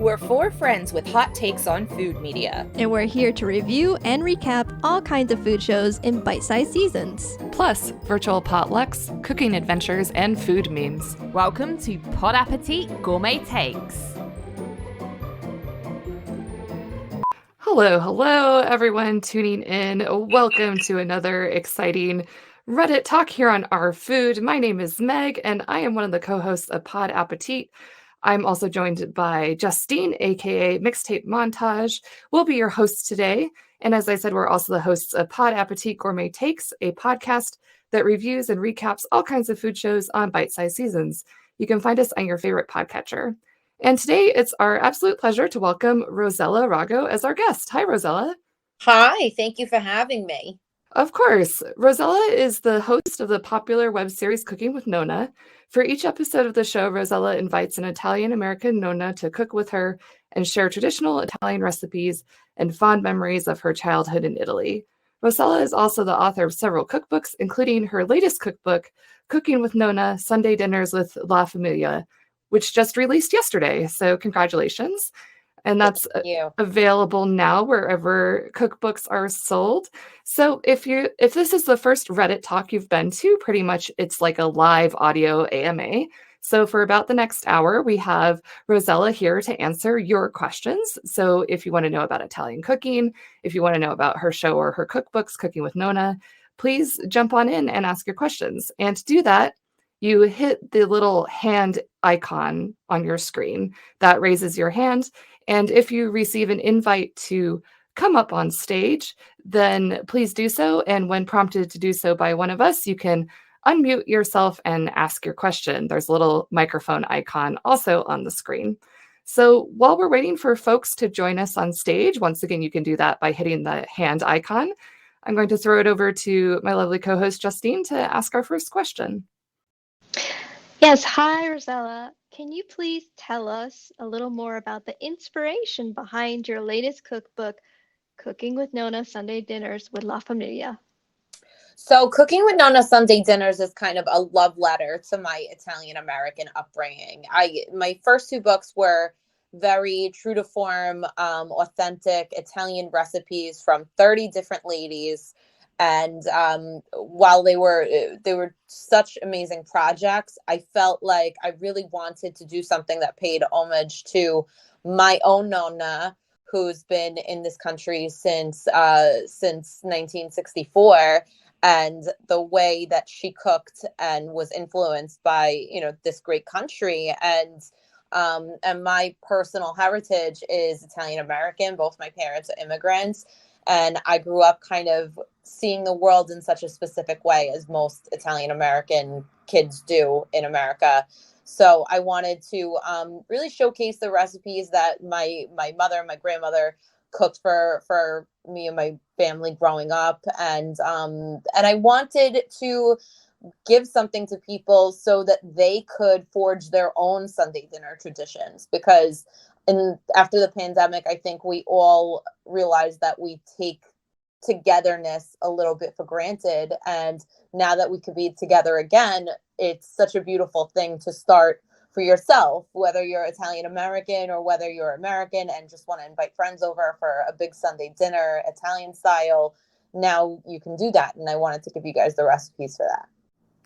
We're four friends with hot takes on food media. And we're here to review and recap all kinds of food shows in bite-sized seasons. Plus, virtual potlucks, cooking adventures, and food memes. Welcome to Pod Appétit Gourmet Takes. Hello, everyone tuning in. Welcome to another exciting Reddit talk here on Our Food. My name is Meg, and I am one of the co-hosts of Pod Appétit. I'm also joined by Justine, aka Mixtape Montage. We'll be your hosts today. And as I said, we're also the hosts of Pod Appétit Gourmet Takes, a podcast that reviews and recaps all kinds of food shows on bite-sized seasons. You can find us on your favorite podcatcher. And today it's our absolute pleasure to welcome Rossella Rago as our guest. Hi, Rossella. Hi, thank you for having me. Of course. Rossella is the host of the popular web series Cooking with Nonna. For each episode of the show, Rossella invites an Italian-American Nonna to cook with her and share traditional Italian recipes and fond memories of her childhood in Italy. Rossella is also the author of several cookbooks, including her latest cookbook, Cooking with Nonna, Sunday Dinners with La Famiglia, which just released yesterday. So congratulations. And that's available now wherever cookbooks are sold. So if this is the first Reddit talk you've been to, pretty much it's like a live audio AMA. So for about the next hour, we have Rossella here to answer your questions. So if you want to know about Italian cooking, if you want to know about her show or her cookbooks, Cooking with Nonna, please jump on in and ask your questions. And to do that, you hit the little hand icon on your screen that raises your hand. And if you receive an invite to come up on stage, then please do so. And when prompted to do so by one of us, you can unmute yourself and ask your question. There's a little microphone icon also on the screen. So while we're waiting for folks to join us on stage, once again, you can do that by hitting the hand icon. I'm going to throw it over to my lovely co-host, Justine, to ask our first question. Yes, hi, Rossella. Can you please tell us a little more about the inspiration behind your latest cookbook, Cooking with Nonna, Sunday Dinners with La Famiglia? So Cooking with Nonna Sunday Dinners is kind of a love letter to my Italian-American upbringing. My first two books were very true to form, authentic Italian recipes from 30 different ladies. And while they were such amazing projects, I felt like I really wanted to do something that paid homage to my own Nonna, who's been in this country since 1964, and the way that she cooked and was influenced by this great country. And my personal heritage is Italian American. Both my parents are immigrants. And I grew up kind of seeing the world in such a specific way as most Italian American kids do in America. So I wanted to really showcase the recipes that my mother and my grandmother cooked for me and my family growing up. And I wanted to give something to people so that they could forge their own Sunday dinner traditions, because after the pandemic, I think we all realized that we take togetherness a little bit for granted. And now that we could be together again, it's such a beautiful thing to start for yourself, whether you're Italian American or whether you're American and just want to invite friends over for a big Sunday dinner, Italian style. Now you can do that. And I wanted to give you guys the recipes for that.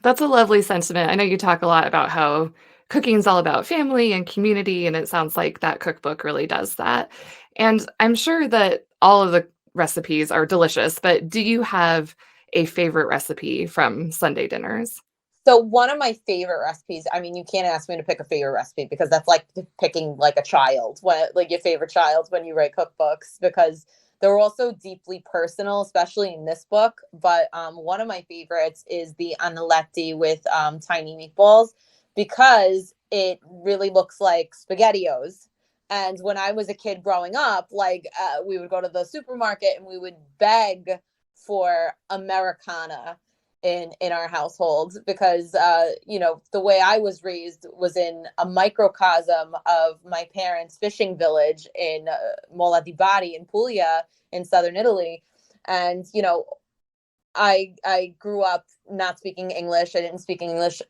That's a lovely sentiment. I know you talk a lot about how cooking is all about family and community, and it sounds like that cookbook really does that. And I'm sure that all of the recipes are delicious, but do you have a favorite recipe from Sunday Dinners? So one of my favorite recipes, I mean, you can't ask me to pick a favorite recipe because that's like picking like a child, like your favorite child when you write cookbooks, because they're also deeply personal, especially in this book. But one of my favorites is the anelletti with tiny meatballs, because it really looks like SpaghettiOs. And when I was a kid growing up, we would go to the supermarket and we would beg for Americana in our household, because the way I was raised was in a microcosm of my parents' fishing village in Mola di Bari in Puglia in southern Italy. And I grew up not speaking English. I didn't speak English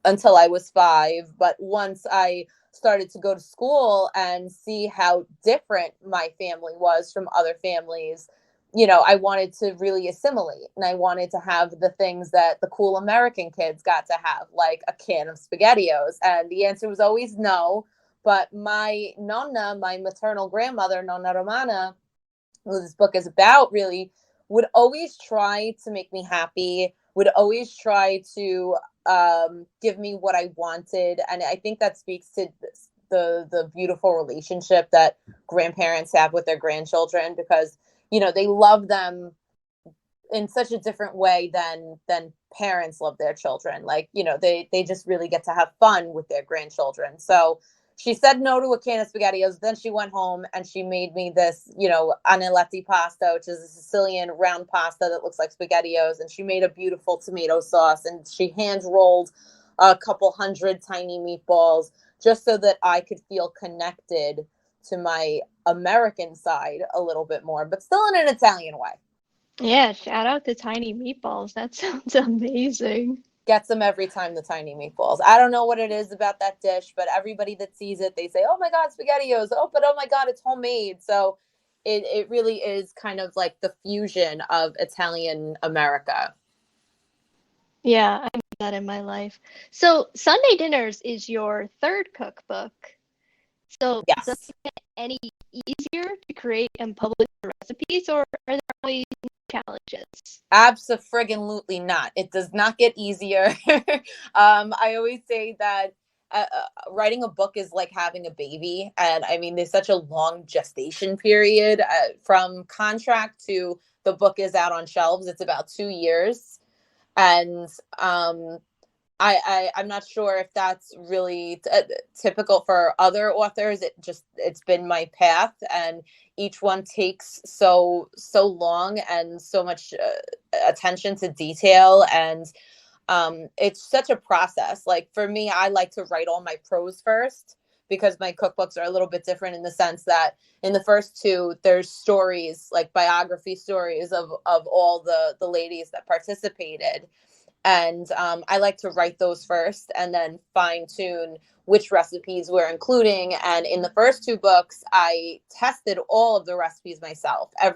until I was 5, but once I started to go to school and see how different my family was from other families, I wanted to really assimilate, and I wanted to have the things that the cool American kids got to have, like a can of SpaghettiOs. And the answer was always no. But my Nonna, my maternal grandmother, Nonna Romana, who this book is about, really would always try to make me happy, would always try to give me what I wanted. And I think that speaks to the beautiful relationship that grandparents have with their grandchildren, because they love them in such a different way than parents love their children. Like, they just really get to have fun with their grandchildren. So she said no to a can of SpaghettiOs. Then she went home and she made me this, anelletti pasta, which is a Sicilian round pasta that looks like SpaghettiOs. And she made a beautiful tomato sauce, and she hand rolled a couple hundred tiny meatballs just so that I could feel connected to my American side a little bit more, but still in an Italian way. Yeah, shout out to tiny meatballs. That sounds amazing. Gets them every time, the tiny meatballs. I don't know what it is about that dish, but everybody that sees it, they say, oh my God, SpaghettiOs. Oh my God, it's homemade. So it really is kind of like the fusion of Italian America. Yeah, I need that in my life. So Sunday Dinners is your third cookbook. So Yes. does it get any easier to create and publish recipes, or are there always challenges? Abso-friggin-lutely not. It does not get easier. I always say that writing a book is like having a baby. And I mean, there's such a long gestation period from contract to the book is out on shelves. It's about 2 years. And I'm not sure if that's really typical for other authors. It's been my path, and each one takes so long and so much attention to detail, and it's such a process. Like for me, I like to write all my prose first, because my cookbooks are a little bit different in the sense that in the first two, there's stories, like biography stories of all the ladies that participated. And I like to write those first and then fine tune which recipes we're including. And in the first two books, I tested all of the recipes myself. I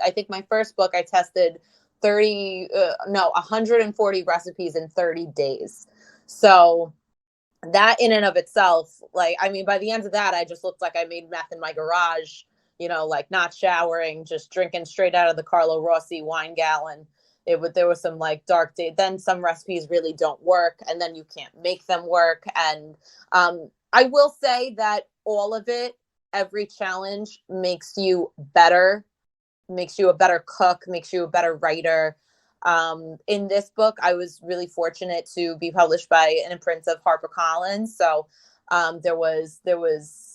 think my first book, I tested 140 recipes in 30 days. So that in and of itself, like, I mean, by the end of that, I just looked like I made meth in my garage, like not showering, just drinking straight out of the Carlo Rossi wine gallon. There was some like dark day. Then some recipes really don't work, and then you can't make them work. And I will say that all of it, every challenge makes you better, makes you a better cook, makes you a better writer. In this book, I was really fortunate to be published by an imprint of HarperCollins. So there was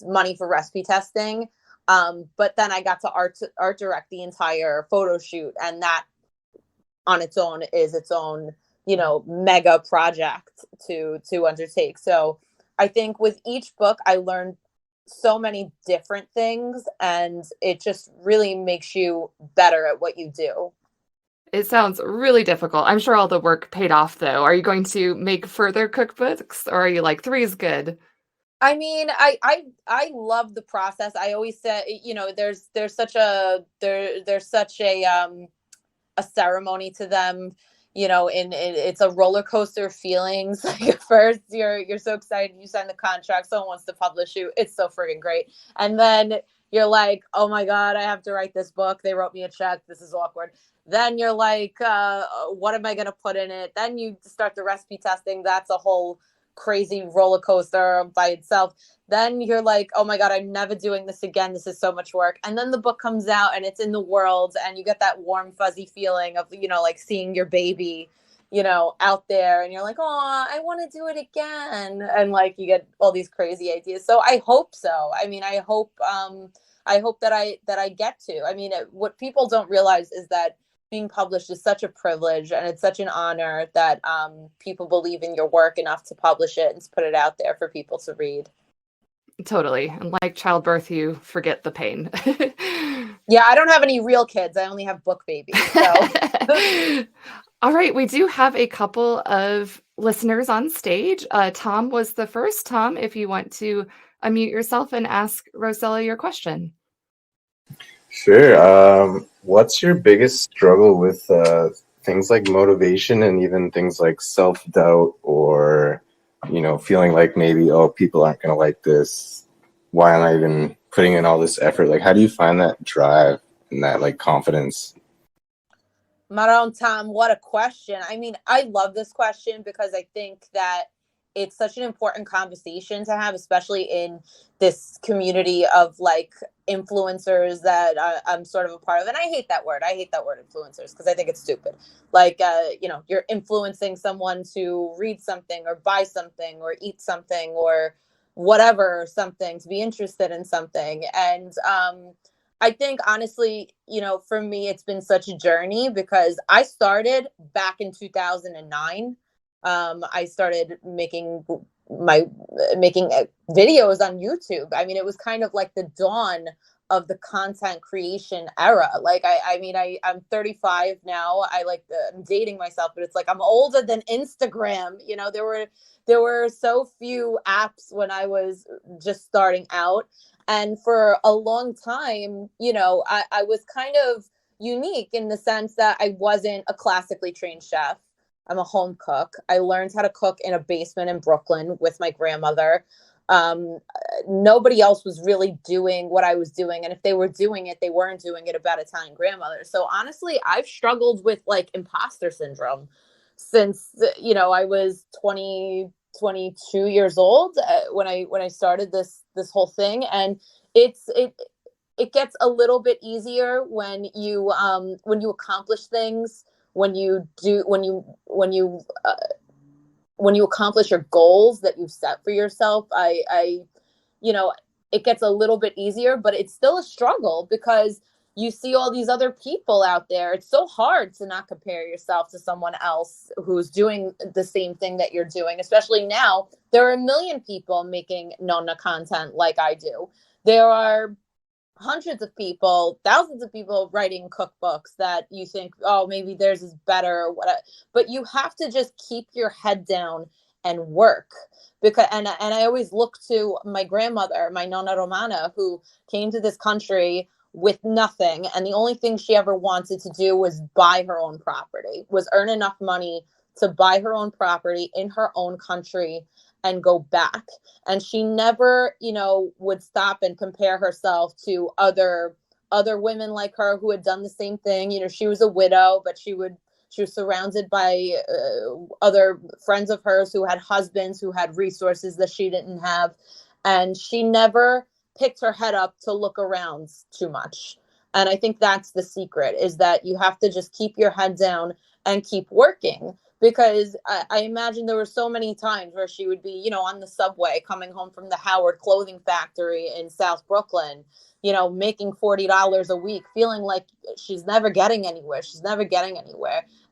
money for recipe testing. But then I got to art direct the entire photo shoot, and that on its own is its own, mega project to undertake. So I think with each book, I learned so many different things, and it just really makes you better at what you do. It sounds really difficult. I'm sure all the work paid off, though. Are you going to make further cookbooks, or are you like 3 is good? I mean, I love the process. I always say, there's such a ceremony to them, and it's a roller coaster of feelings. Like at first you're so excited, you sign the contract, someone wants to publish you, it's so friggin' great. And then you're like, oh my God, I have to write this book. They wrote me a check. This is awkward. Then you're like, what am I going to put in it? Then you start the recipe testing. That's a whole crazy roller coaster by itself. Then you're like, oh my God, I'm never doing this again. This is so much work. And then the book comes out and it's in the world, and you get that warm, fuzzy feeling of, like seeing your baby, out there, and you're like, oh, I want to do it again. And like, you get all these crazy ideas. So I hope so. I mean, I hope that I get to. I mean, what people don't realize is that being published is such a privilege, and it's such an honor that people believe in your work enough to publish it and to put it out there for people to read. Totally. And like childbirth, you forget the pain. Yeah, I don't have any real kids. I only have book babies. So. All right, we do have a couple of listeners on stage. Tom was the first. Tom, if you want to unmute yourself and ask Rossella your question. Sure. What's your biggest struggle with things like motivation and even things like self-doubt or, feeling like maybe, oh, people aren't going to like this. Why am I even putting in all this effort? Like, how do you find that drive and that like confidence? Maron, Tom, what a question. I mean, I love this question because I think that it's such an important conversation to have, especially in this community of like influencers that I'm sort of a part of. And I hate that word. I hate that word influencers because I think it's stupid. Like, you're influencing someone to read something or buy something or eat something or whatever, something, to be interested in something. And I think, honestly, for me, it's been such a journey because I started back in 2009. I started making videos on YouTube. I mean, it was kind of like the dawn of the content creation era. Like, I'm 35 now. I'm dating myself, but it's like I'm older than Instagram. There were so few apps when I was just starting out. And for a long time, I was kind of unique in the sense that I wasn't a classically trained chef. I'm a home cook. I learned how to cook in a basement in Brooklyn with my grandmother. Nobody else was really doing what I was doing. And if they were doing it, they weren't doing it about Italian grandmothers. So honestly, I've struggled with like imposter syndrome since, I was 22 years old when I started this whole thing. And it gets a little bit easier when you accomplish things, when you accomplish your goals that you've set for yourself. It gets a little bit easier, but it's still a struggle because you see all these other people out there. It's so hard to not compare yourself to someone else who's doing the same thing that you're doing, especially now. There are a million people making Nonna content like I do. There are hundreds of people, thousands of people writing cookbooks that you think, oh, maybe theirs is better or whatever. But you have to just keep your head down and work. And I always look to my grandmother, my Nonna Romana, who came to this country with nothing. And the only thing she ever wanted to do was buy her own property, was earn enough money to buy her own property in her own country and go back. And she never, would stop and compare herself to other women like her who had done the same thing. She was a widow, but she was surrounded by other friends of hers who had husbands who had resources that she didn't have. And she never picked her head up to look around too much. And I think that's the secret, is that you have to just keep your head down and keep working. Because I imagine there were so many times where she would be, on the subway coming home from the Howard clothing factory in South Brooklyn, making $40 a week, feeling like she's never getting anywhere.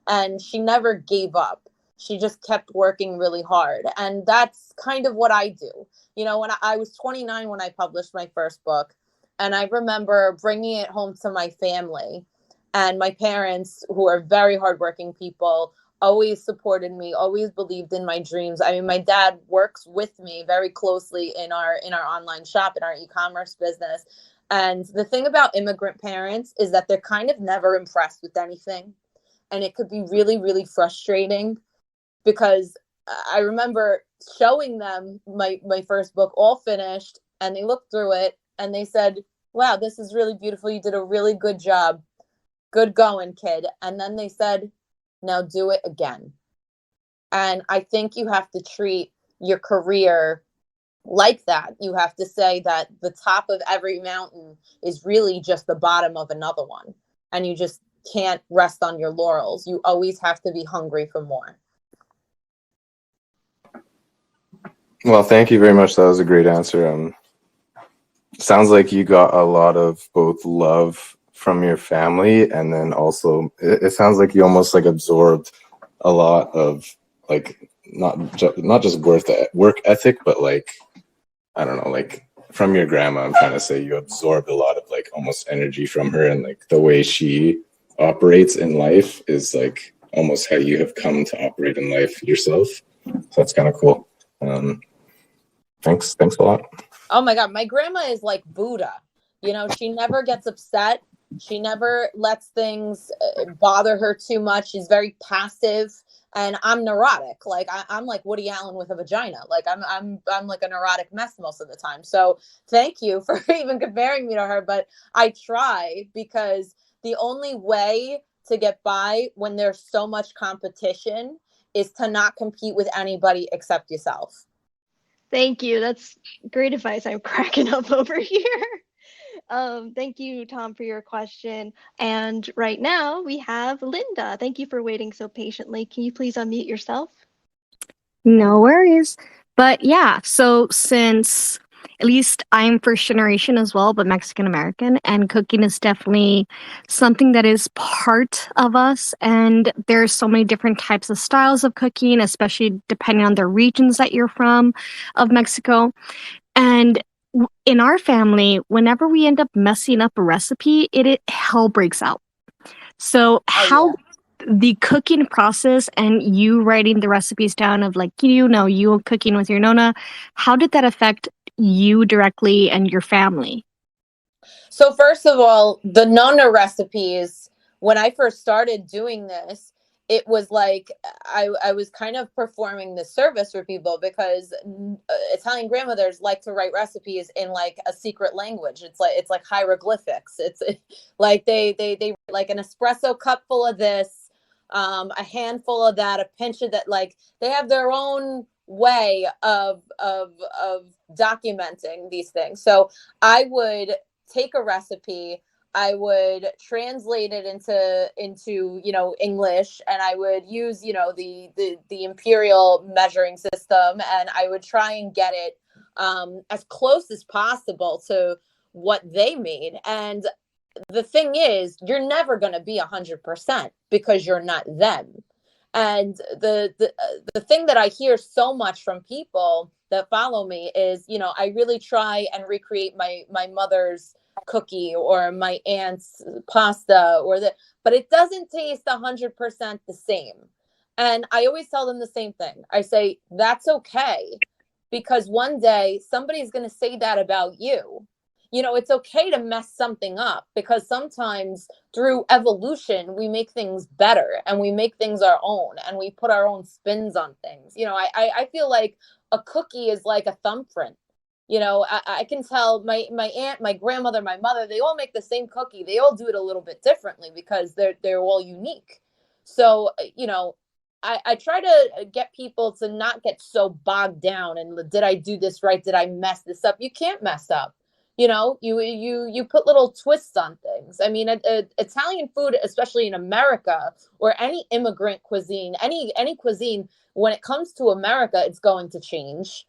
And she never gave up. She just kept working really hard. And that's kind of what I do. When I was 29 when I published my first book, and I remember bringing it home to my family, and my parents, who are very hardworking people, always supported me, always believed in my dreams. I mean, my dad works with me very closely in our online shop, in our e-commerce business. And the thing about immigrant parents is that they're kind of never impressed with anything. And it could be really, really frustrating, because I remember showing them my first book all finished, and they looked through it and they said, wow, this is really beautiful. You did a really good job. Good going, kid. And then they said, now do it again. And I think you have to treat your career like that. You have to say that the top of every mountain is really just the bottom of another one. And you just can't rest on your laurels. You always have to be hungry for more. Well, thank you very much. That was a great answer. Sounds like you got a lot of both love from your family, and then also it sounds like you almost like absorbed a lot of like not just work ethic, but like, I don't know, like from your grandma. I'm trying to say you absorbed a lot of like almost energy from her, and like the way she operates in life is like almost how you have come to operate in life yourself. So that's kind of cool. Thanks a lot. Oh my God, my grandma is like Buddha. You know, she never gets upset. She never lets things bother her too much. She's very passive, and I'm neurotic. Like I'm like Woody Allen with a vagina. Like I'm like a neurotic mess most of the time. So thank you for even comparing me to her. But I try, because the only way to get by when there's so much competition is to not compete with anybody except yourself. Thank you. That's great advice. I'm cracking up over here. Thank you, Tom, for your question. And right now we have Linda. Thank you for waiting so patiently. Can you please unmute yourself? No worries. But yeah, so since at least I'm first generation as well, but Mexican American, and cooking is definitely something that is part of us. And there's so many different types of styles of cooking, especially depending on the regions that you're from of Mexico. And in our family, whenever we end up messing up a recipe, it hell breaks out. So how the cooking process and you writing the recipes down of like, you cooking with your Nonna, how did that affect you directly and your family? So first of all, the Nonna recipes, when I first started doing this, it was like I was kind of performing the service for people, because Italian grandmothers like to write recipes in like a secret language. It's like hieroglyphics. It's like they like an espresso cup full of this, a handful of that, a pinch of that. Like they have their own way of documenting these things. So I would take a recipe, I would translate it into English, and I would use the imperial measuring system, and I would try and get it as close as possible to what they made. And the thing is, you're never going to be 100% because you're not them. And the thing that I hear so much from people that follow me is, I really try and recreate my mother's cookie or my aunt's pasta but it doesn't taste 100% the same. And I always tell them the same thing. I say, that's okay, because one day somebody's going to say that about you. It's okay to mess something up, because sometimes through evolution, we make things better and we make things our own and we put our own spins on things. I feel like a cookie is like a thumbprint. I can tell my aunt, my grandmother, my mother, they all make the same cookie. They all do it a little bit differently because they're all unique. So, I try to get people to not get so bogged down and did I do this right? Did I mess this up? You can't mess up. You put little twists on things. I mean, Italian food, especially in America, or any immigrant cuisine, any cuisine, when it comes to America, it's going to change,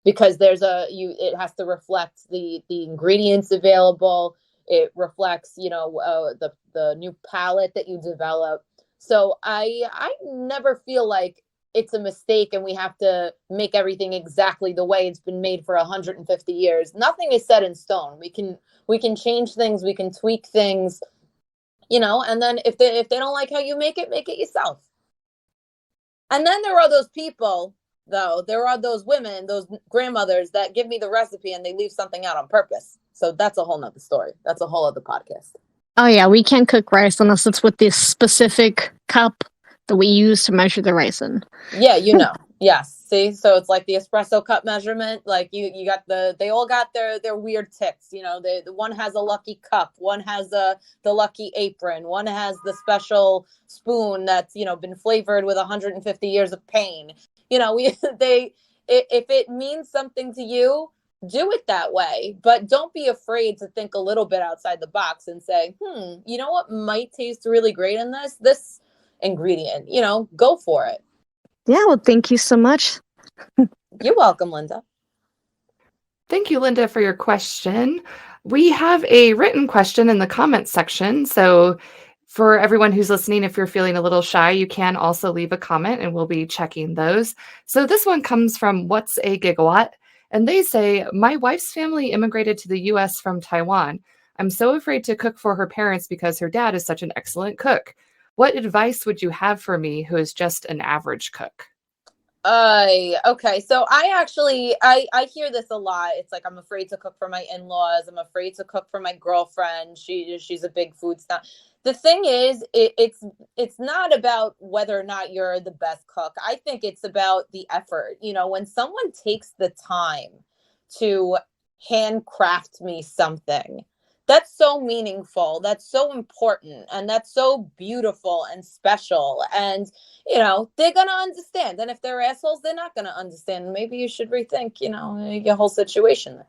because it has to reflect the ingredients available. It reflects, the new palate that you develop. So I never feel like it's a mistake and we have to make everything exactly the way it's been made for 150 years. Nothing is set in stone. We can change things. We can tweak things, and then if they don't like how you make it yourself. And then there are those people, though. There are those women, those grandmothers that give me the recipe and they leave something out on purpose. So that's a whole nother story. That's a whole other podcast. Oh yeah, we can't cook rice unless it's with this specific cup that we use to measure the rice in. Yeah, yes. See, so it's like the espresso cup measurement. Like you got they all got their weird ticks. The one has a lucky cup, one has the lucky apron, one has the special spoon that's been flavored with 150 years of pain. If it means something to you, do it that way, but don't be afraid to think a little bit outside the box and say, you know what might taste really great in this ingredient, go for it. Yeah, well, thank you so much. You're welcome, Linda. Thank you, Linda, for your question. We have a written question in the comments section. So for everyone who's listening, if you're feeling a little shy, you can also leave a comment and we'll be checking those. So this one comes from What's a Gigawatt? And they say, my wife's family immigrated to the US from Taiwan. I'm so afraid to cook for her parents because her dad is such an excellent cook. What advice would you have for me who is just an average cook? Okay. So I hear this a lot. It's like, I'm afraid to cook for my in-laws. I'm afraid to cook for my girlfriend. She's a big food snob. The thing is, it's not about whether or not you're the best cook. I think it's about the effort. You know, when someone takes the time to handcraft me something, that's so meaningful, that's so important, and that's so beautiful and special. And you know, they're gonna understand. And if they're assholes, they're not gonna understand. Maybe you should rethink, you know, your whole situation.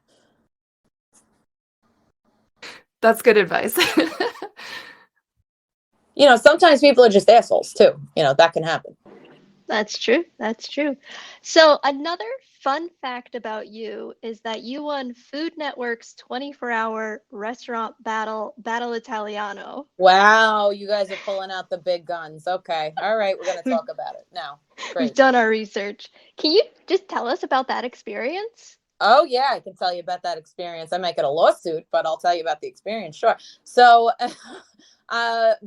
That's good advice. You know, sometimes people are just assholes too. You know, that can happen. That's true. That's true. So another fun fact about you is that you won Food Network's 24-hour restaurant Battle Italiano. Wow, you guys are pulling out the big guns. Okay. All right, we're gonna talk about it now. We've Great. done our research. Can you just tell us about that experience? Oh yeah, I can tell you about that experience. I might get a lawsuit, but I'll tell you about the experience. Sure. So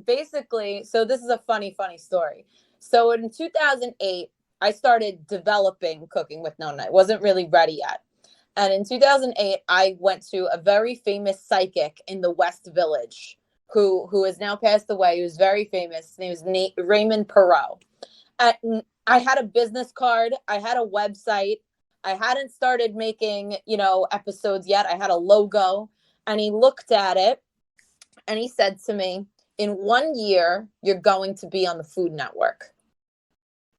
basically, so this is a funny story. So in 2008, I started developing Cooking with Nonna. I wasn't really ready yet. And in 2008, I went to a very famous psychic in the West Village who has now passed away. He was very famous. His name was Raymond Perot. And I had a business card. I had a website. I hadn't started making, you know, episodes yet. I had a logo. And he looked at it and he said to me, in 1 year, you're going to be on the Food Network.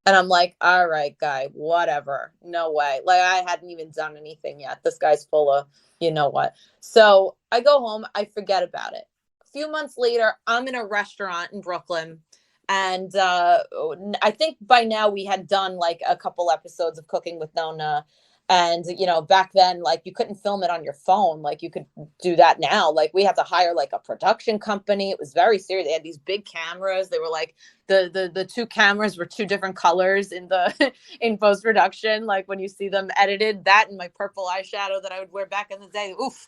And I'm like, all right, guy, whatever. No way. Like, I hadn't even done anything yet. This guy's full of, you know what. So I go home. I forget about it. A few months later, I'm in a restaurant in Brooklyn. And I think by now we had done like a couple episodes of Cooking with Nonna. And, you know, back then, like, you couldn't film it on your phone. Like, you could do that now. Like, we had to hire like a production company. It was very serious. They had these big cameras. They were like, the two cameras were two different colors in the in post-production. Like, when you see them edited, that and my purple eyeshadow that I would wear back in the day. Oof,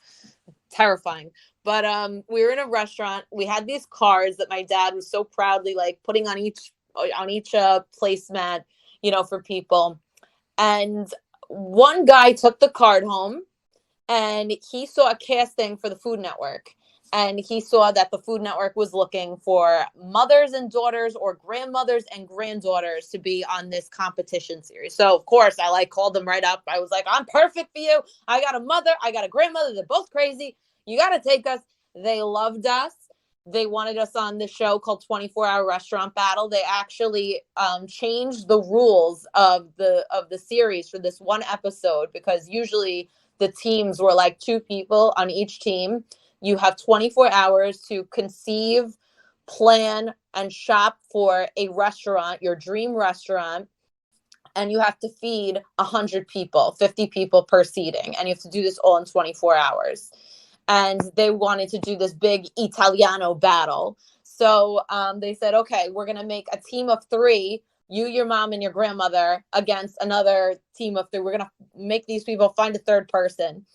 terrifying. But we were in a restaurant. We had these cards that my dad was so proudly like putting on each placemat, you know, for people. And one guy took the card home and he saw a casting for the Food Network. And he saw that the Food Network was looking for mothers and daughters or grandmothers and granddaughters to be on this competition series. So, of course, I like called them right up. I was like, I'm perfect for you. I got a mother. I got a grandmother. They're both crazy. You got to take us. They loved us. They wanted us on the show called 24-Hour Restaurant Battle. They actually changed the rules of the series for this one episode, because usually the teams were like 2 people on each team. You have 24 hours to conceive, plan, and shop for a restaurant, your dream restaurant. And you have to feed 100 people, 50 people per seating. And you have to do this all in 24 hours. And they wanted to do this big Italiano battle. So they said, okay, we're going to make a team of 3, you, your mom, and your grandmother, against another team of 3. We're going to make these people find a third person.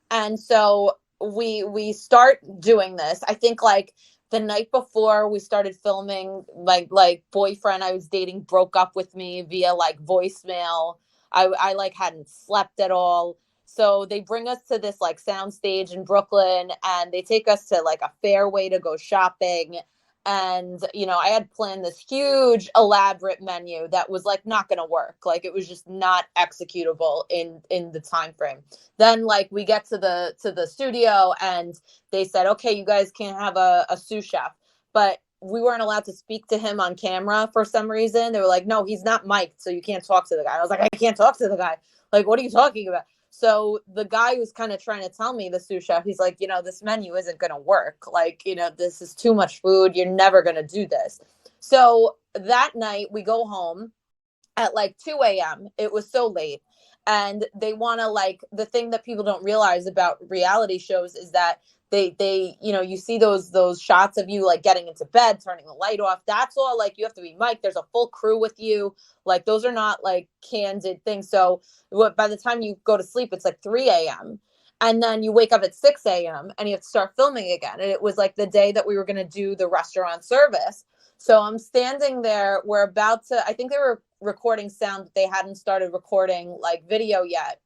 And so we start doing this. I think like the night before we started filming, like boyfriend I was dating broke up with me via like voicemail. I like hadn't slept at all. So they bring us to this like soundstage in Brooklyn and they take us to like a fairway to go shopping. And, you know, I had planned this huge elaborate menu that was like not going to work. Like it was just not executable in the time frame. Then like we get to the studio and they said, okay, you guys can have a sous chef, but we weren't allowed to speak to him on camera for some reason. They were like, no, he's not mic'd, so you can't talk to the guy. I was like, I can't talk to the guy. Like, what are you talking about? So the guy was kind of trying to tell me, the sous chef, he's like, you know, this menu isn't going to work. Like, you know, this is too much food. You're never going to do this. So that night we go home at like 2 a.m. It was so late. And they want to like, the thing that people don't realize about reality shows is that they, you know, you see those shots of you like getting into bed, turning the light off. That's all like, you have to be mic'd. There's a full crew with you. Like those are not like candid things. So by the time you go to sleep, it's like 3 a.m. And then you wake up at 6 a.m. and you have to start filming again. And it was like the day that we were going to do the restaurant service. So I'm standing there. We're about to, I think they were recording sound, but they hadn't started recording like video yet.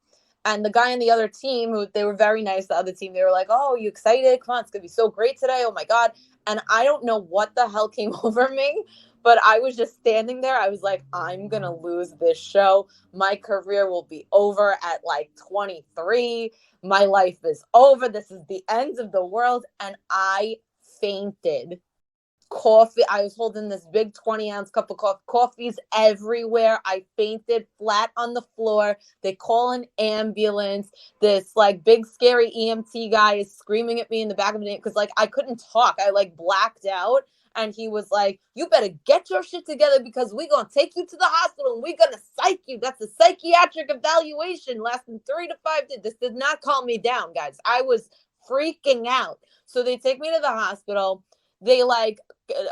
And the guy on the other team, who they were very nice, the other team, they were like, oh, you excited? Come on, it's going to be so great today. Oh my God. And I don't know what the hell came over me, but I was just standing there. I was like, I'm going to lose this show. My career will be over at like 23. My life is over. This is the end of the world. And I fainted. Coffee. I was holding this big 20-ounce cup of coffee. Coffee's everywhere. I fainted flat on the floor. They call an ambulance. This like big scary EMT guy is screaming at me in the back of the because like I couldn't talk. I like blacked out. And he was like, you better get your shit together because we're going to take you to the hospital and we're going to psych you. That's a psychiatric evaluation lasting 3 to 5 days. This did not calm me down, guys. I was freaking out. So they take me to the hospital. They like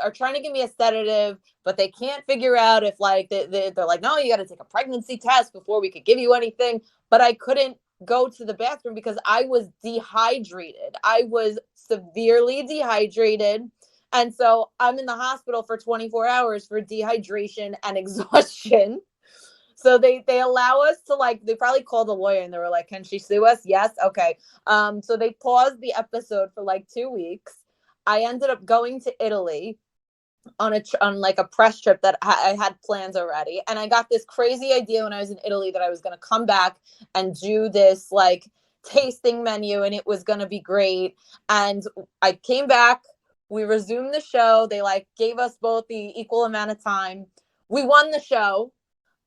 are trying to give me a sedative, but they can't figure out if like they're like, no, you got to take a pregnancy test before we could give you anything. But I couldn't go to the bathroom because I was dehydrated. I was severely dehydrated. And so I'm in the hospital for 24 hours for dehydration and exhaustion. So they allow us to like, they probably called a lawyer and they were like, can she sue us? Yes. Okay. So they paused the episode for like 2 weeks. I ended up going to Italy on like a press trip that I had plans already. And I got this crazy idea when I was in Italy that I was going to come back and do this like tasting menu and it was going to be great. And I came back. We resumed the show. They like gave us both the equal amount of time. We won the show.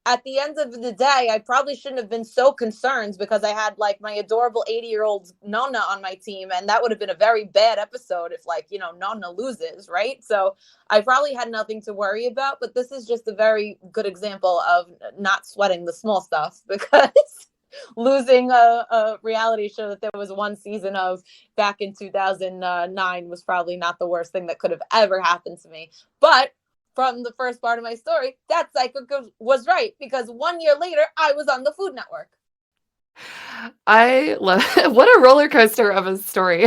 At the end of the day, I probably shouldn't have been so concerned because I had like my adorable 80-year-old Nonna on my team. And that would have been a very bad episode if like, you know, Nonna loses, right? So I probably had nothing to worry about. But this is just a very good example of not sweating the small stuff because losing a reality show that there was one season of back in 2009 was probably not the worst thing that could have ever happened to me. But from the first part of my story, that psychic was right because 1 year later, I was on the Food Network. I love what a roller coaster of a story.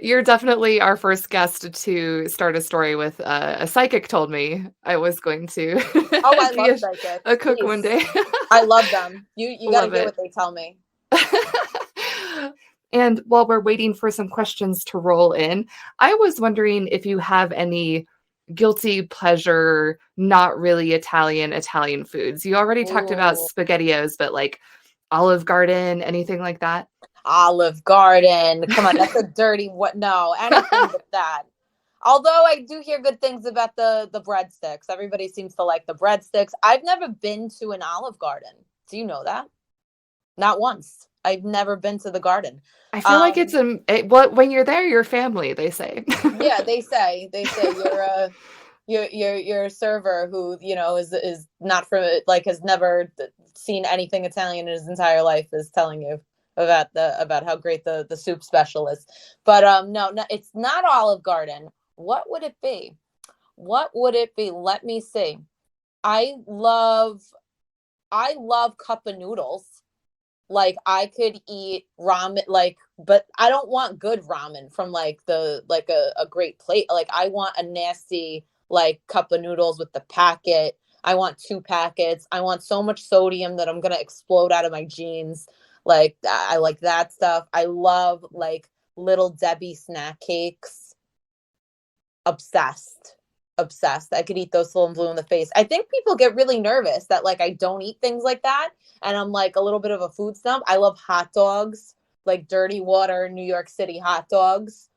You're definitely our first guest to start a story with a psychic told me I was going to I be love psychics. a cook one day. I love them. You got to get what they tell me. And while we're waiting for some questions to roll in, I was wondering if you have any guilty pleasure, not really Italian foods. You already talked about SpaghettiOs, but like Olive Garden, anything like that? Olive Garden. Come on, that's a dirty what? No, anything but that. Although I do hear good things about the breadsticks. Everybody seems to like the breadsticks. I've never been to an Olive Garden. Do you know that? Not once. I've never been to the garden. I feel like it's when you're there, you're family, they say. Yeah, they say you're a server who, you know, is not from like has never seen anything Italian in his entire life is telling you about how great the soup special is. But no, it's not Olive Garden. What would it be? Let me see. I love cup of noodles. Like I could eat ramen, like, but I don't want good ramen from like a great plate. Like I want a nasty like cup of noodles with the packet. I want 2 packets. I want so much sodium that I'm gonna explode out of my jeans. Like I like that stuff. I love like Little Debbie snack cakes. Obsessed. I could eat those till I'm blue in the face. I think people get really nervous that like I don't eat things like that and I'm like a little bit of a food stump. I love hot dogs, like dirty water New York City hot dogs.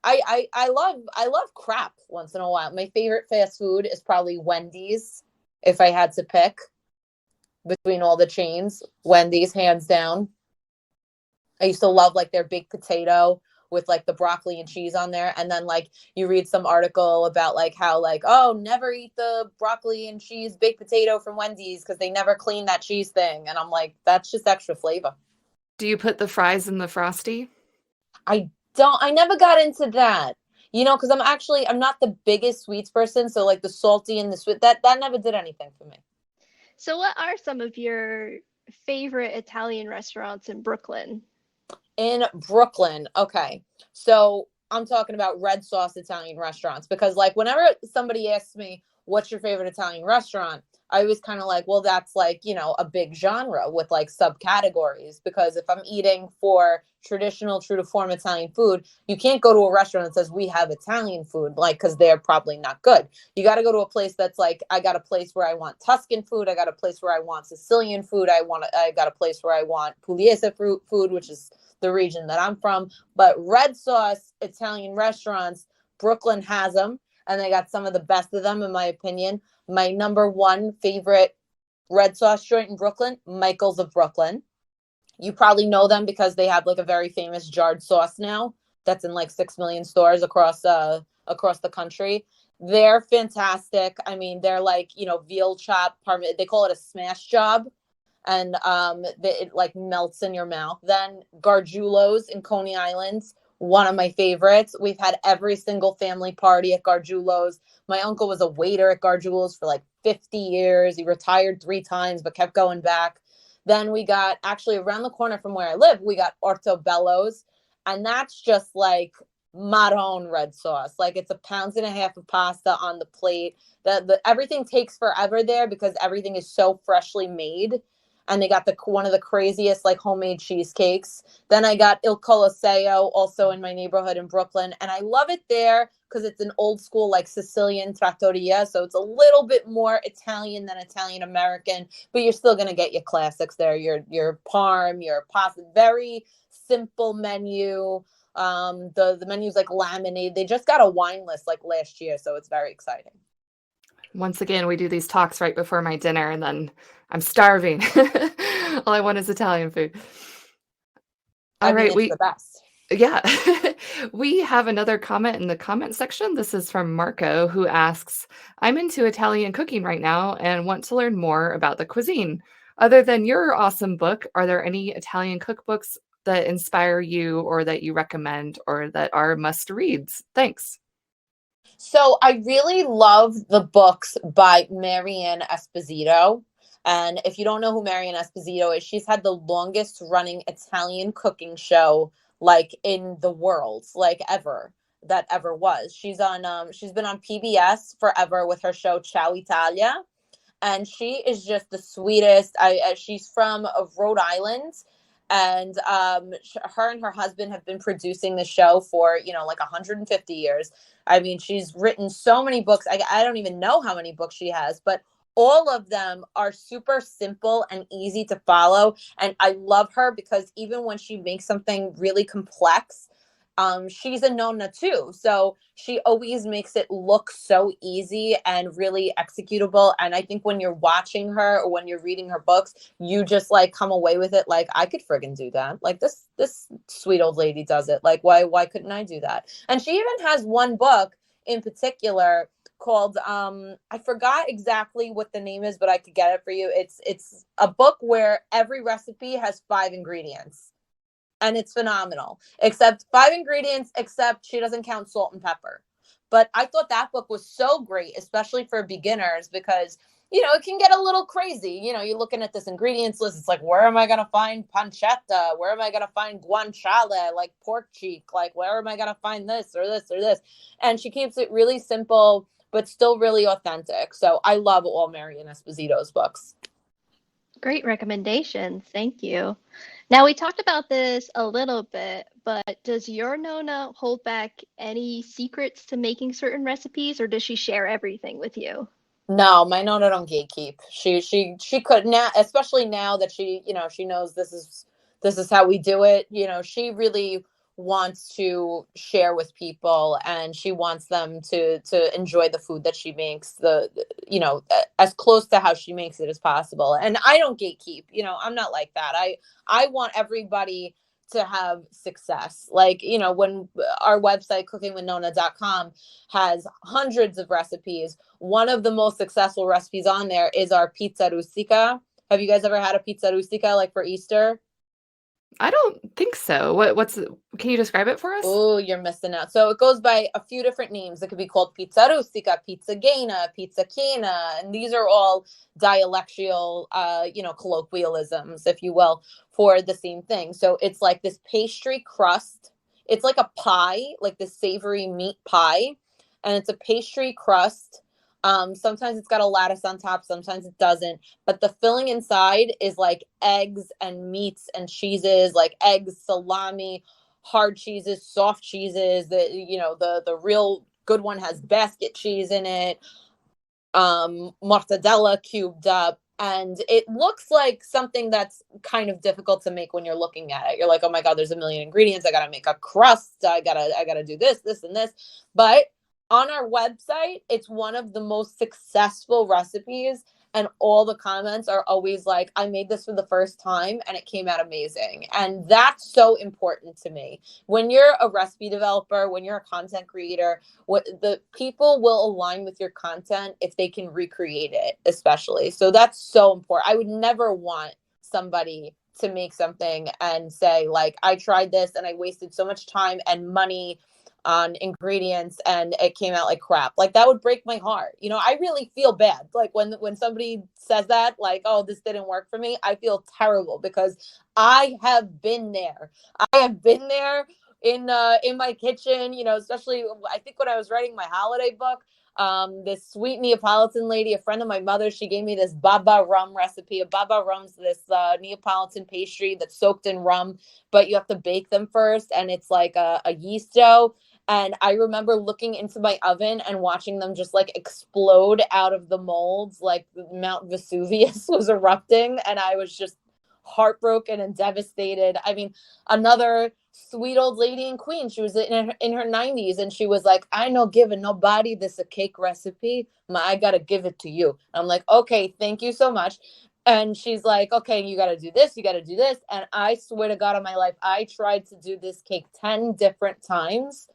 I love crap once in a while. My favorite fast food is probably Wendy's if I had to pick between all the chains. Wendy's hands down. I used to love like their baked potato with like the broccoli and cheese on there. And then like you read some article about like how like, oh, never eat the broccoli and cheese baked potato from Wendy's because they never clean that cheese thing. And I'm like, that's just extra flavor. Do you put the fries in the Frosty? I never got into that, you know, because I'm not the biggest sweets person. So like the salty and the sweet, that never did anything for me. So what are some of your favorite Italian restaurants in Brooklyn? In Brooklyn. Okay. So I'm talking about red sauce Italian restaurants because like whenever somebody asks me, what's your favorite Italian restaurant? I was kind of like, well, that's like, a big genre with like subcategories because if I'm eating for traditional, true to form Italian food, you can't go to a restaurant that says we have Italian food, like, because they're probably not good. You got to go to a place that's like, I got a place where I want Tuscan food. I got a place where I want Sicilian food. I got a place where I want Pugliese food, which is the region that I'm from. But red sauce Italian restaurants, Brooklyn has them, and they got some of the best of them, in my opinion. My number one favorite red sauce joint in Brooklyn, Michael's of Brooklyn. You probably know them because they have like a very famous jarred sauce now that's in like 6 million stores across the country. They're fantastic. I mean, they're like, veal chop, they call it a smash job. And it like melts in your mouth. Then Gargiulo's in Coney Island, one of my favorites. We've had every single family party at Gargiulo's. My uncle was a waiter at Gargiulo's for like 50 years. He retired 3 times, but kept going back. Then we got, actually around the corner from where I live, we got Ortobello's. And that's just like Maron red sauce. Like it's 1.5 pounds of pasta on the plate. Everything takes forever there because everything is so freshly made. And they got one of the craziest like homemade cheesecakes. Then I got Il Colosseo, also in my neighborhood in Brooklyn. And I love it there because it's an old school like Sicilian trattoria. So it's a little bit more Italian than Italian American, but you're still going to get your classics there. Your parm, your pasta, very simple menu. The menu's like laminated. They just got a wine list like last year. So it's very exciting. Once again, we do these talks right before my dinner, and then I'm starving. All I want is Italian food. All right, it's the best. Yeah, we have another comment in the comment section. This is from Marco, who asks, I'm into Italian cooking right now and want to learn more about the cuisine. Other than your awesome book, are there any Italian cookbooks that inspire you or that you recommend or that are must-reads? Thanks. So I really love the books by Marianne Esposito. And if you don't know who Marianne Esposito is, she's had the longest running Italian cooking show like in the world, like ever was. She's been on PBS forever with her show Ciao Italia. And she is just the sweetest. She's from Rhode Island. And her and her husband have been producing the show for, like 150 years. I mean, she's written so many books. I don't even know how many books she has, but all of them are super simple and easy to follow. And I love her because even when she makes something really complex, she's a Nonna too. So she always makes it look so easy and really executable. And I think when you're watching her or when you're reading her books, you just like come away with it like, I could friggin' do that. Like this sweet old lady does it. Like, why couldn't I do that? And she even has one book in particular called, I forgot exactly what the name is, but I could get it for you. It's a book where every recipe has 5 ingredients. And it's phenomenal, except 5 ingredients, except she doesn't count salt and pepper. But I thought that book was so great, especially for beginners, because, it can get a little crazy. You're looking at this ingredients list. It's like, where am I going to find pancetta? Where am I going to find guanciale, like pork cheek? Like, where am I going to find this or this or this? And she keeps it really simple, but still really authentic. So I love all Marianne Esposito's books. Great recommendations. Thank you. Now, we talked about this a little bit, but does your Nonna hold back any secrets to making certain recipes, or does she share everything with you? No, my Nonna don't gatekeep. She could now, especially now that she knows this is how we do it. She really wants to share with people, and she wants them to enjoy the food that she makes, as close to how she makes it as possible. And I don't gatekeep. I'm not like that. I want everybody to have success. Like, when our website cookingwithnonna.com has hundreds of recipes, one of the most successful recipes on there is our pizza rustica. Have you guys ever had a pizza rustica like for Easter? I don't think so. Can you describe it for us? Oh, you're missing out. So it goes by a few different names. It could be called pizza rustica, pizza gaina, pizza china, and these are all dialectial, colloquialisms, if you will, for the same thing. So it's like this pastry crust. It's like a pie, like the savory meat pie, and it's a pastry crust. Sometimes it's got a lattice on top, sometimes it doesn't. But the filling inside is like eggs and meats and cheeses, like eggs, salami, hard cheeses, soft cheeses. The real good one has basket cheese in it, mortadella cubed up. And it looks like something that's kind of difficult to make when you're looking at it. You're like, oh my God, there's a million ingredients. I got to make a crust. I gotta do this, and this. But on our website, it's one of the most successful recipes, and all the comments are always like, I made this for the first time and it came out amazing. And that's so important to me. When you're a recipe developer, when you're a content creator, what the people will align with your content if they can recreate it, especially. So that's so important. I would never want somebody to make something and say, like, I tried this and I wasted so much time and money on ingredients and it came out like crap. Like, that would break my heart. I really feel bad. Like when somebody says that, like, oh, this didn't work for me, I feel terrible because I have been there. I have been there in my kitchen, especially I think when I was writing my holiday book, this sweet Neapolitan lady, a friend of my mother, she gave me this baba rum recipe. A baba rum's this Neapolitan pastry that's soaked in rum, but you have to bake them first, and it's like a yeast dough. And I remember looking into my oven and watching them just like explode out of the molds, like Mount Vesuvius was erupting, and I was just heartbroken and devastated. I mean, another sweet old lady in Queens, she was in her 90s, and she was like, I no giving nobody this a cake recipe, I gotta give it to you. I'm like, okay, thank you so much. And she's like, okay, you gotta do this, you gotta do this. And I swear to God on my life, I tried to do this cake 10 different times.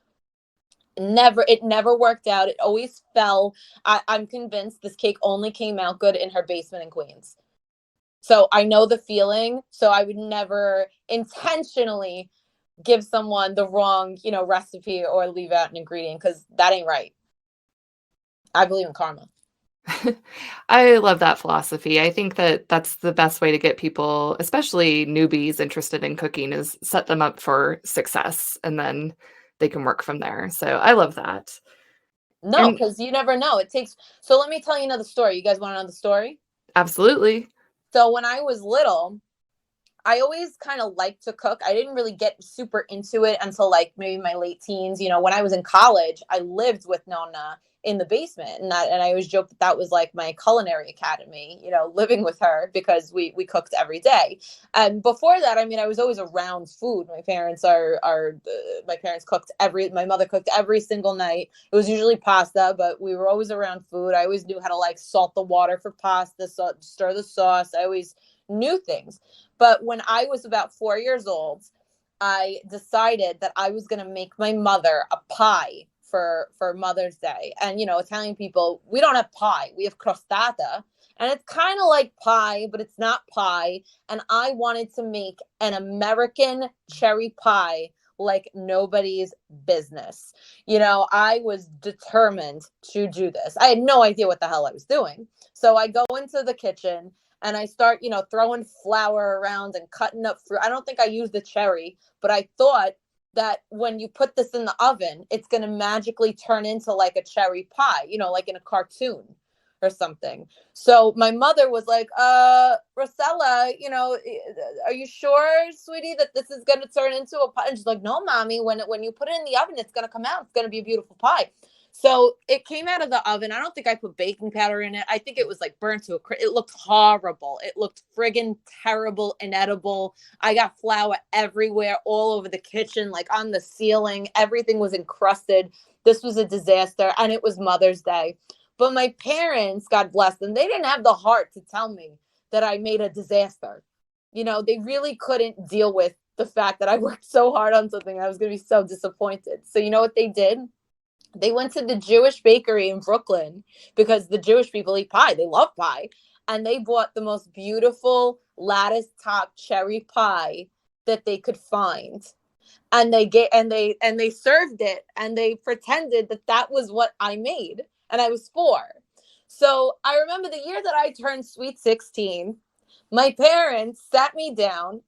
It never worked out. It always fell. I'm convinced this cake only came out good in her basement in Queens. So I know the feeling. So I would never intentionally give someone the wrong, recipe or leave out an ingredient, because that ain't right. I believe in karma. I love that philosophy. I think that that's the best way to get people, especially newbies interested in cooking, is set them up for success, and then they can work from there. So I love that. No, because you never know. So let me tell you another story. You guys want to know the story? Absolutely. So when I was little, I always kind of liked to cook. I didn't really get super into it until like maybe my late teens. When I was in college, I lived with Nonna in the basement, and I always joked that was like my culinary academy, living with her, because we cooked every day. And before that, I mean, I was always around food. My parents my mother cooked every single night. It was usually pasta, but we were always around food. I always knew how to like salt the water for pasta, stir the sauce. I always knew things. But when I was about 4 years old, I decided that I was going to make my mother a pie for Mother's Day. And, Italian people, we don't have pie. We have crostata. And it's kind of like pie, but it's not pie. And I wanted to make an American cherry pie like nobody's business. I was determined to do this. I had no idea what the hell I was doing. So I go into the kitchen and I start, throwing flour around and cutting up fruit. I don't think I used the cherry, but I thought that when you put this in the oven, it's going to magically turn into like a cherry pie, like in a cartoon or something. So my mother was like, Rossella, are you sure, sweetie, that this is going to turn into a pie? And she's like, no, mommy, when you put it in the oven, it's going to come out. It's going to be a beautiful pie. So it came out of the oven. I don't think I put baking powder in it. I think it was like burnt to it looked horrible. It looked friggin' terrible, inedible. I got flour everywhere, all over the kitchen, like on the ceiling. Everything was encrusted. This was a disaster. And it was Mother's Day. But my parents, God bless them, they didn't have the heart to tell me that I made a disaster. They really couldn't deal with the fact that I worked so hard on something. I was going to be so disappointed. So you know what they did? They went to the Jewish bakery in Brooklyn, because the Jewish people eat pie. They love pie. And they bought the most beautiful lattice top cherry pie that they could find. And they served it, and they pretended that that was what I made, and I was 4. So I remember the year that I turned sweet 16, my parents sat me down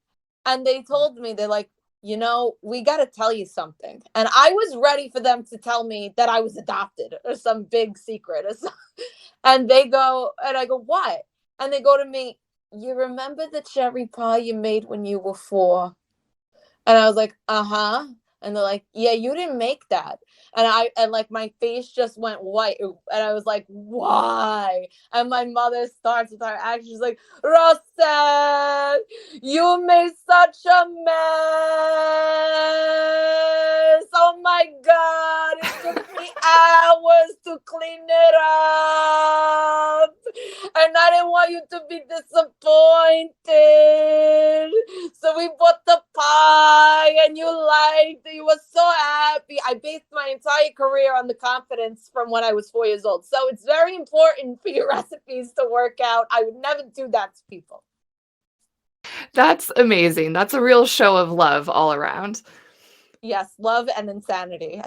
and they told me, they're like, we got to tell you something. And I was ready for them to tell me that I was adopted or some big secret. And they go, and I go, what? And they go to me, you remember the cherry pie you made when you were 4? And I was like, uh-huh. And they're like, yeah, you didn't make that. And like my face just went white. And I was like, why? And my mother starts with her action. She's like, Rossella, you made such a mess. Oh my God. It took me hours to clean it up. And I didn't want you to be disappointed. So we bought the pie and you liked it. You were so happy. I based my entire career on the confidence from when I was 4 years old. So it's very important for your recipes to work out. I would never do that to people. That's amazing. That's a real show of love all around. Yes, love and insanity.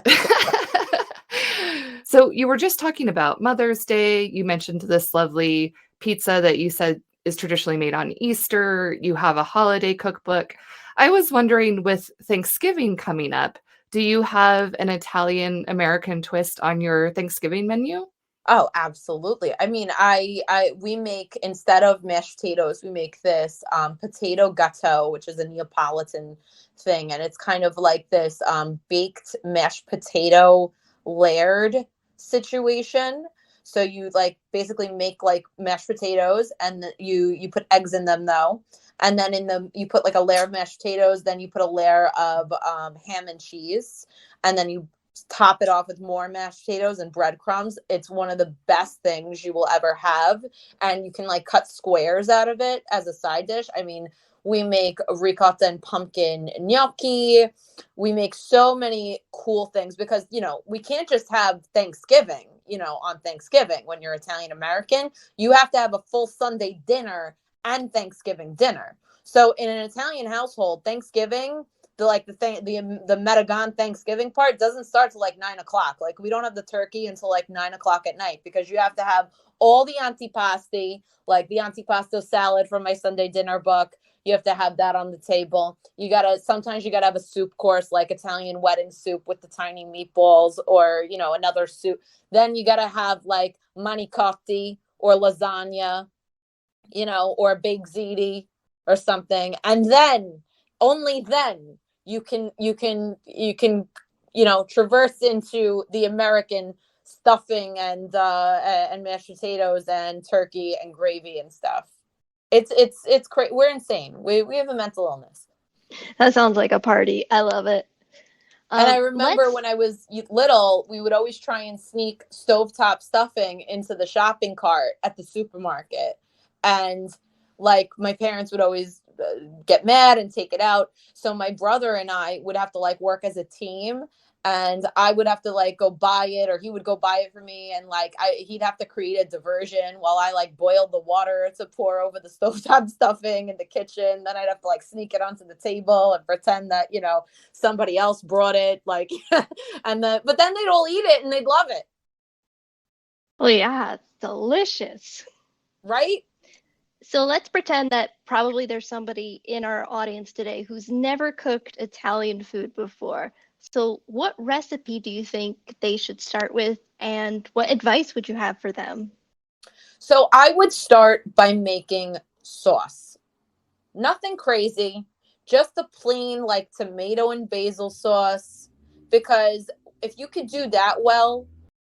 So you were just talking about Mother's Day. You mentioned this lovely pizza that you said is traditionally made on Easter. You have a holiday cookbook. I was wondering, with Thanksgiving coming up, do you have an Italian American twist on your Thanksgiving menu? Oh, absolutely. I mean, we make, instead of mashed potatoes, we make this potato gâteau, which is a Neapolitan thing. And it's kind of like this baked mashed potato layered situation. So you like basically make like mashed potatoes, and you put eggs in them though. And then you put like a layer of mashed potatoes, then you put a layer of ham and cheese, and then you top it off with more mashed potatoes and breadcrumbs. It's one of the best things you will ever have. And you can like cut squares out of it as a side dish. I mean, we make ricotta and pumpkin gnocchi. We make so many cool things because, we can't just have Thanksgiving, on Thanksgiving. When you're Italian American, you have to have a full Sunday dinner and Thanksgiving dinner. So in an Italian household, Thanksgiving, the Metagon Thanksgiving part doesn't start till like 9:00. Like we don't have the turkey until like 9:00 at night, because you have to have all the antipasti, like the antipasto salad from my Sunday dinner book. You have to have that on the table. Sometimes you gotta have a soup course, like Italian wedding soup with the tiny meatballs, or, another soup. Then you gotta have like manicotti or lasagna, or baked ziti or something. And then, only then, you can traverse into the American stuffing and mashed potatoes and turkey and gravy and stuff. It's crazy. We're insane. We have a mental illness. That sounds like a party. I love it. And I remember when I was little, we would always try and sneak stovetop stuffing into the shopping cart at the supermarket. And like my parents would always get mad and take it out. So my brother and I would have to like work as a team, and I would have to like go buy it, or he would go buy it for me. And like he'd have to create a diversion while I like boiled the water to pour over the stovetop stuffing in the kitchen. Then I'd have to like sneak it onto the table and pretend that, somebody else brought it, like, but then they'd all eat it and they'd love it. Well, yeah, it's delicious. Right? So let's pretend that probably there's somebody in our audience today who's never cooked Italian food before. So what recipe do you think they should start with, and what advice would you have for them? So I would start by making sauce. Nothing crazy, just a plain like tomato and basil sauce, because if you could do that well,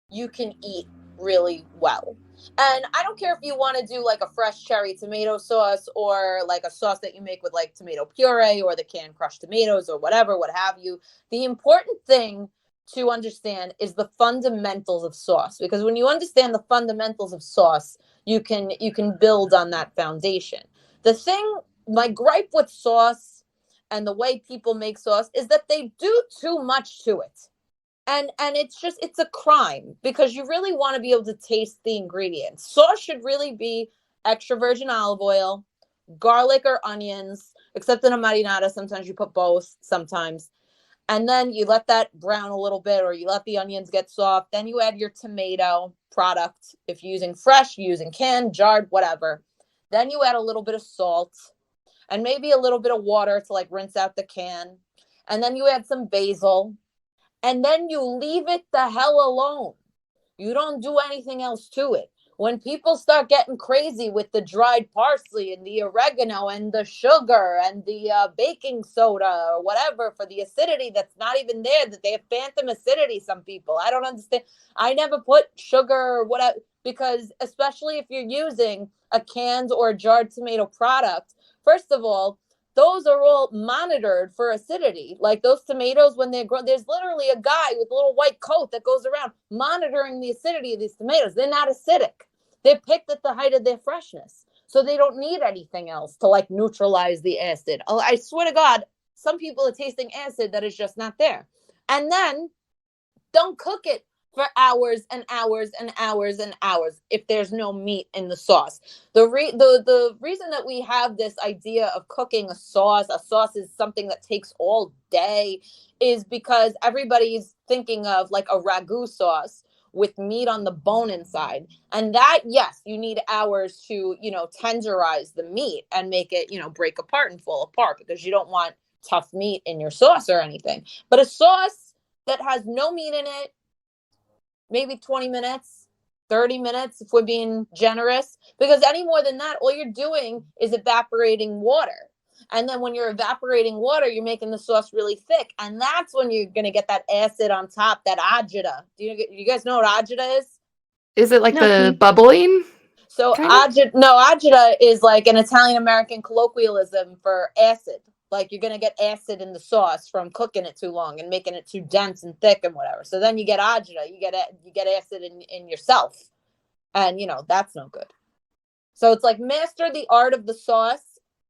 you can eat really well. And I don't care if you want to do like a fresh cherry tomato sauce, or like a sauce that you make with like tomato puree or the canned crushed tomatoes or whatever, what have you. The important thing to understand is the fundamentals of sauce, because when you understand the fundamentals of sauce, you can build on that foundation. My gripe with sauce and the way people make sauce is that they do too much to it. And it's a crime, because you really want to be able to taste the ingredients. Sauce should really be extra virgin olive oil, garlic or onions, except in a marinara. Sometimes you put both, sometimes. And then you let that brown a little bit, or you let the onions get soft. Then you add your tomato product. If you're using fresh, you're using canned, jarred, whatever. Then you add a little bit of salt and maybe a little bit of water to like rinse out the can. And then you add some basil. And then you leave it the hell alone. You don't do anything else to it. When people start getting crazy with the dried parsley and the oregano and the sugar and the baking soda or whatever for the acidity that's not even there, that they have phantom acidity, some people. I don't understand. I never put sugar or whatever, because especially if you're using a canned or a jarred tomato product, first of all, those are all monitored for acidity. Like those tomatoes, when they're grown, there's literally a guy with a little white coat that goes around monitoring the acidity of these tomatoes. They're not acidic. They're picked at the height of their freshness. So they don't need anything else to like neutralize the acid. I swear to God, some people are tasting acid that is just not there. And then don't cook it for hours and hours and hours and hours if there's no meat in the sauce. The reason that we have this idea of cooking a sauce is something that takes all day, is because everybody's thinking of like a ragu sauce with meat on the bone inside. And that, yes, you need hours to, tenderize the meat and make it, break apart and fall apart, because you don't want tough meat in your sauce or anything. But a sauce that has no meat in it, maybe 20 minutes, 30 minutes, if we're being generous, because any more than that, all you're doing is evaporating water. And then when you're evaporating water, you're making the sauce really thick. And that's when you're going to get that acid on top, that agita. Do you guys know what agita is? Is it like the bubbling? So agita is like an Italian-American colloquialism for acid. Like you're going to get acid in the sauce from cooking it too long and making it too dense and thick and whatever. So then you get agita, you get acid in yourself. And, that's no good. So it's like master the art of the sauce,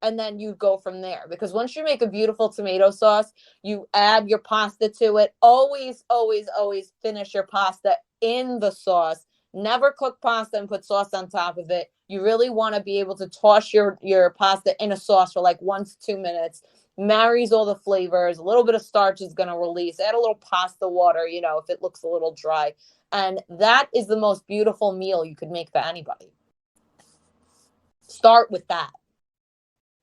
and then you go from there. Because once you make a beautiful tomato sauce, you add your pasta to it. Always, always, always finish your pasta in the sauce. Never cook pasta and put sauce on top of it. You really want to be able to toss your pasta in a sauce for like 1 to 2 minutes. Marries all the flavors. A little bit of starch is going to release. Add a little pasta water, if it looks a little dry. And that is the most beautiful meal you could make for anybody. Start with that.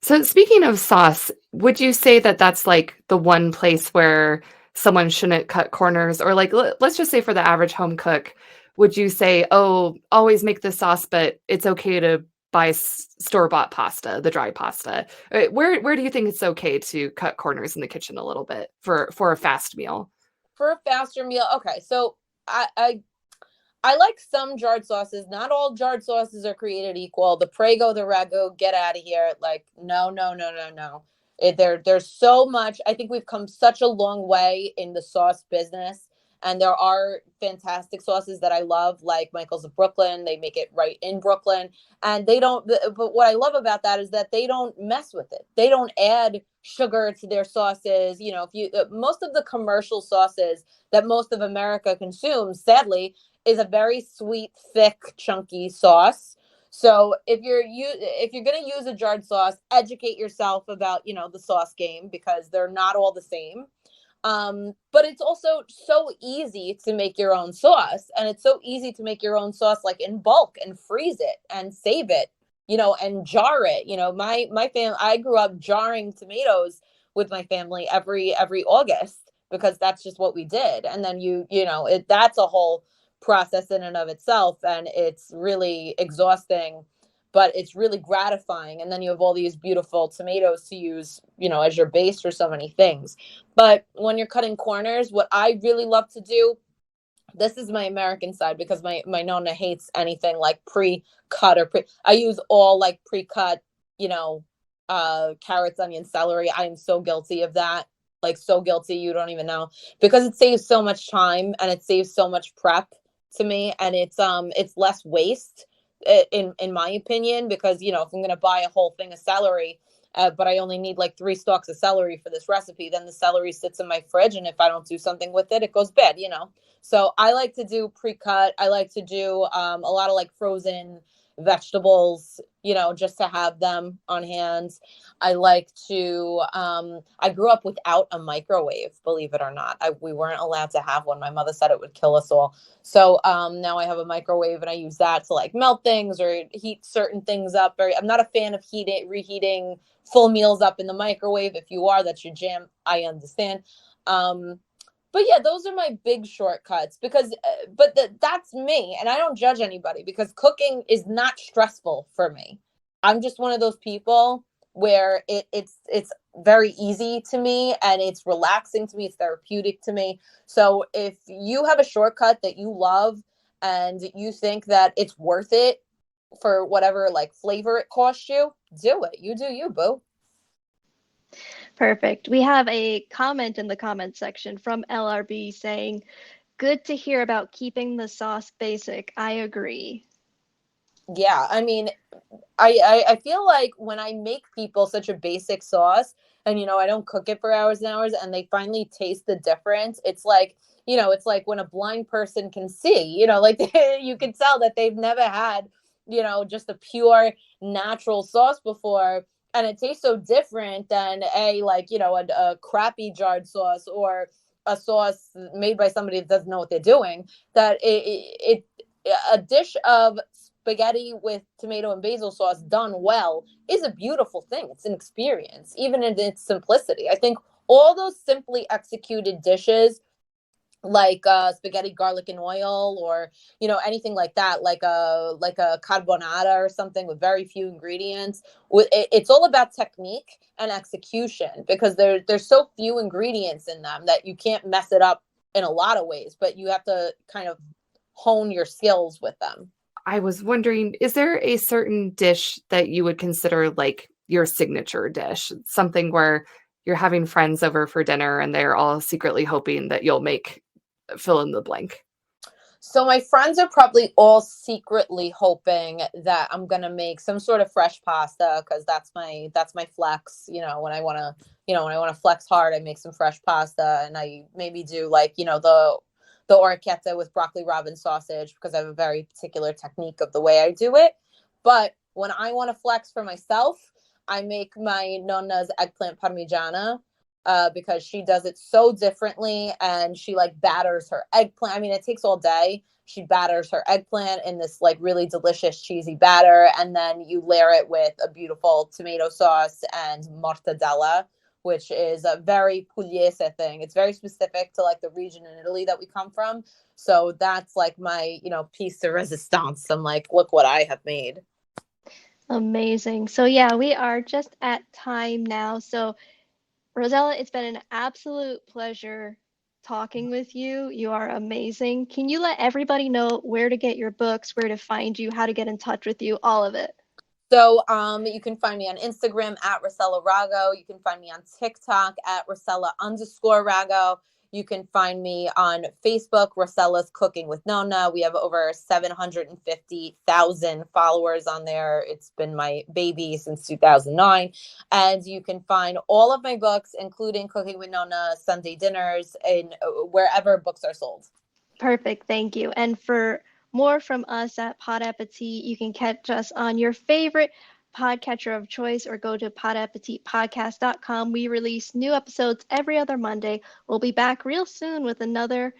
So speaking of sauce, would you say that that's like the one place where someone shouldn't cut corners? Or like, let's just say for the average home cook, would you say, oh, always make this sauce, but it's okay to buy store-bought pasta, the dry pasta? Where do you think it's okay to cut corners in the kitchen a little bit for a fast meal? For a faster meal, okay. So I like some jarred sauces. Not all jarred sauces are created equal. The Prego, the Ragu, get out of here. Like, no. There's so much. I think we've come such a long way in the sauce business. And there are fantastic sauces that I love, like Michael's of Brooklyn. They make it right in Brooklyn. And they don't, but what I love about that is that they don't mess with it. They don't add sugar to their sauces. Most of the commercial sauces that most of America consumes, sadly, is a very sweet, thick, chunky sauce. So if you're going to use a jarred sauce, educate yourself about, the sauce game, because they're not all the same. But it's also so easy to make your own sauce, and it's so easy to make your own sauce like in bulk and freeze it and save it, and jar it. My family, I grew up jarring tomatoes with my family every August, because that's just what we did. And then that's a whole process in and of itself, and it's really exhausting, but it's really gratifying. And then you have all these beautiful tomatoes to use, as your base for so many things. But when you're cutting corners, what I really love to do, this is my American side, because my Nonna hates anything like pre-cut or I use all like pre-cut, carrots, onions, celery. I am so guilty of that. Like so guilty, you don't even know, because it saves so much time and it saves so much prep to me, and it's less waste in my opinion, because if I'm going to buy a whole thing of celery, but I only need like 3 stalks of celery for this recipe, then the celery sits in my fridge, and if I don't do something with it, it goes bad, So I like to do pre-cut. I like to do a lot of like frozen vegetables, just to have them on hand. I like to, I grew up without a microwave, believe it or not. We weren't allowed to have one. My mother said it would kill us all. So now I have a microwave and I use that to like melt things or heat certain things up. I'm not a fan of reheating full meals up in the microwave. If you are, that's your jam. I understand. But yeah, those are my big shortcuts because, that's me. And I don't judge anybody because cooking is not stressful for me. I'm just one of those people where it's very easy to me and it's relaxing to me. It's therapeutic to me. So if you have a shortcut that you love and you think that it's worth it for whatever like flavor it costs you, do it. You do you, boo. Perfect. We have a comment in the comment section from LRB saying, good to hear about keeping the sauce basic. I agree. Yeah, I mean, I feel like when I make people such a basic sauce and, I don't cook it for hours and hours and they finally taste the difference, it's like, it's like when a blind person can see, like you can tell that they've never had, just a pure natural sauce before. And it tastes so different than a crappy jarred sauce or a sauce made by somebody that doesn't know what they're doing, that a dish of spaghetti with tomato and basil sauce done well is a beautiful thing. It's an experience, even in its simplicity. I think all those simply executed dishes like spaghetti, garlic and oil, or anything like that, like a carbonara or something with very few ingredients. It's all about technique and execution because there's so few ingredients in them that you can't mess it up in a lot of ways, but you have to kind of hone your skills with them. I was wondering, is there a certain dish that you would consider like your signature dish? Something where you're having friends over for dinner and they're all secretly hoping that you'll make fill in the blank. So my friends are probably all secretly hoping that I'm going to make some sort of fresh pasta because that's my flex. When I want to flex hard, I make some fresh pasta and I maybe do like, the orecchietta with broccoli robin sausage because I have a very particular technique of the way I do it. But when I want to flex for myself, I make my Nonna's eggplant parmigiana because she does it so differently and she like batters her eggplant. I mean, it takes all day. She batters her eggplant in this like really delicious cheesy batter. And then you layer it with a beautiful tomato sauce and mortadella, which is a very pugliese thing. It's very specific to like the region in Italy that we come from. So that's like my, piece de resistance. I'm like, look what I have made. Amazing. So yeah, we are just at time now. So Rossella, it's been an absolute pleasure talking with you. You are amazing. Can you let everybody know where to get your books, where to find you, how to get in touch with you, all of it? So you can find me on Instagram at Rossella Rago. You can find me on TikTok at Rossella_Rago. You can find me on Facebook, Rossella's Cooking with Nonna. We have over 750,000 followers on there. It's been my baby since 2009. And you can find all of my books, including Cooking with Nonna, Sunday Dinners, in wherever books are sold. Perfect. Thank you. And for more from us at Pod Appétit, you can catch us on your favorite podcatcher of choice or go to podappetitpodcast.com. We release new episodes every other Monday. We'll be back real soon with another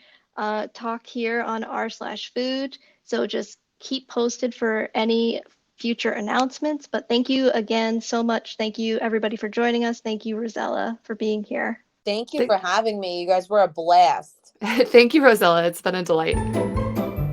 talk here on r/food. So just keep posted for any future announcements. But thank you again so much. Thank you everybody for joining us. Thank you, Rossella, for being here. Thank you for having me. You guys were a blast. Thank you, Rossella. It's been a delight.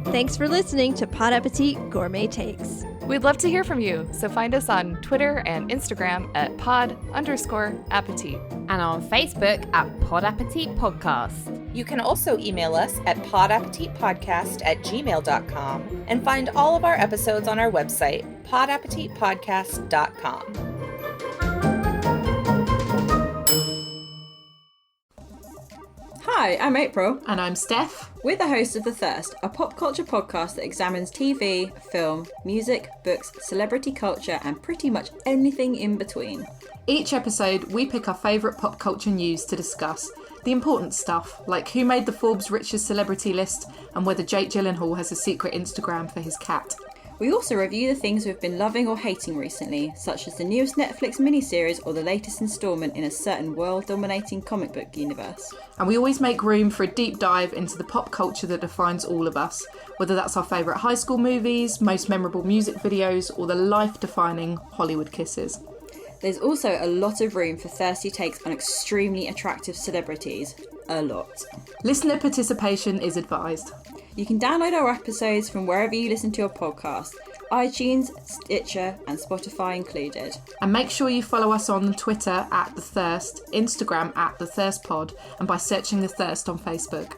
Thanks for listening to Pod Appétit Gourmet Takes. We'd love to hear from you, so find us on Twitter and Instagram at pod_appétit. And on Facebook at Pod Appétit Podcast. You can also email us at podappetitpodcast@gmail.com and find all of our episodes on our website, podappetitpodcast.com. Hi, I'm April. And I'm Steph. We're the hosts of The Thirst, a pop culture podcast that examines TV, film, music, books, celebrity culture, and pretty much anything in between. Each episode, we pick our favourite pop culture news to discuss. The important stuff, like who made the Forbes richest celebrity list and whether Jake Gyllenhaal has a secret Instagram for his cat. We also review the things we've been loving or hating recently, such as the newest Netflix miniseries or the latest instalment in a certain world-dominating comic book universe. And we always make room for a deep dive into the pop culture that defines all of us, whether that's our favourite high school movies, most memorable music videos, or the life-defining Hollywood kisses. There's also a lot of room for thirsty takes on extremely attractive celebrities. A lot. Listener participation is advised. You can download our episodes from wherever you listen to your podcast, iTunes, Stitcher, and Spotify included. And make sure you follow us on Twitter @TheThirst, Instagram @TheThirstPod, and by searching The Thirst on Facebook.